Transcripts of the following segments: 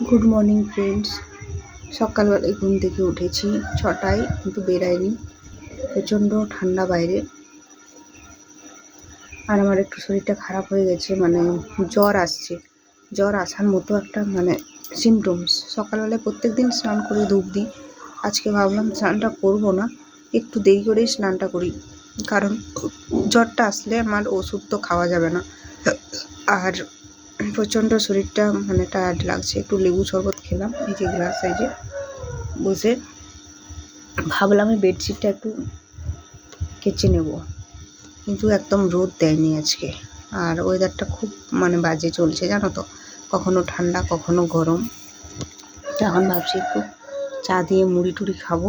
Good morning friends. সকালবেলায় ঘুম থেকে উঠেছি 6টায়, কিন্তু বেরাইনি, প্রচণ্ড ঠান্ডা বাইরে। আর আমার একটু শরীরটা খারাপ হয়ে গেছে, মানে জ্বর আসছে, জ্বর আসার মতো একটা সিমটমস। সকালবেলায় প্রত্যেক দিন স্নান করে ধূপ দিই, আজকে ভাবলাম স্নানটা করবো না, একটু দেরি করেই স্নানটা করি, কারণ জ্বরটা আসলে আমার ওষুধ তো খাওয়া যাবে না। আর প্রচণ্ড শরীরটা টায়ার্ড লাগছে। একটু লেবু শরবত খেলাম, এই যে গ্লাস সাইজে বসে। ভাবলাম এই বেডশিটটা একটু কেচে নেব, কিন্তু একদম রোদ দেয়নি আজকে। আর ওয়েদারটা খুব বাজে চলছে, জানো তো, কখনো ঠান্ডা কখনো গরম। এখন ভাবছি একটু চা দিয়ে মুড়ি টুড়ি খাবো,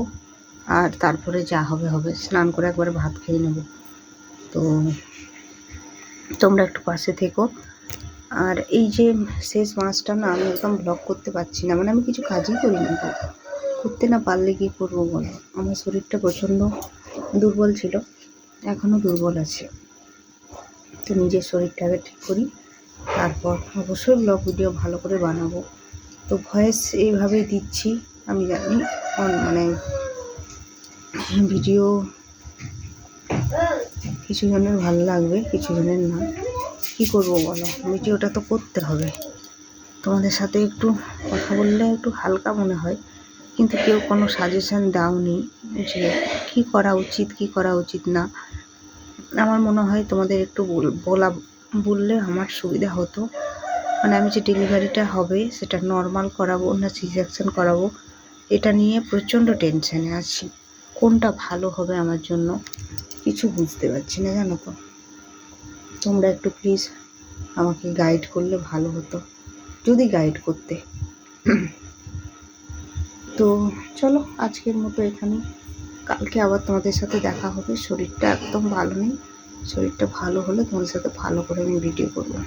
আর তারপরে যা হবে হবে, স্নান করে একবারে ভাত খেয়ে নেব। তো তোমরা একটু পাশে থেকো। আর এই যে শেষ মাসটা না, আমি একদম ব্লগ করতে পারছি না, আমি কিছু কাজই করি না। তো করতে না পারলে কী করবো বলো, আমার শরীরটা প্রচণ্ড দুর্বল ছিল, এখনও দুর্বল আছে। তো নিজের শরীরটাকে ঠিক করি, তারপর অবশ্যই ব্লগ ভিডিও ভালো করে বানাবো। তো ভয়েস এইভাবেই দিচ্ছি, আমি জানি ভিডিও কিছু জনের ভালো লাগবে, কিছু জনের না। কী করবো বলো, ভিডিওটা তো করতে হবে। তোমাদের সাথে একটু কথা বললে একটু হালকা মনে হয়, কিন্তু কেউ কোনো সাজেশান দাওনি যে কী করা উচিত কী করা উচিত না। আমার মনে হয় তোমাদের একটু বললে আমার সুবিধা হতো। আমি যে ডেলিভারিটা হবে সেটা নর্মাল করাবো না সিজাকশন করাবো, এটা নিয়ে প্রচণ্ড টেনশানে আছি। কোনটা ভালো হবে আমার জন্য কিছু বুঝতে পারছি না, জানো তো। তোমরা একটু প্লিজ আমাকে গাইড করলে ভালো হতো, যদি গাইড করতে। তো চলো আজকের মতো এখানে, কালকে আবার তোমাদের সাথে দেখা হবে। শরীরটা একদম ভালো নেই, শরীরটা ভালো হলে তোমাদের সাথে ভালো করে আমি ভিডিও করবো।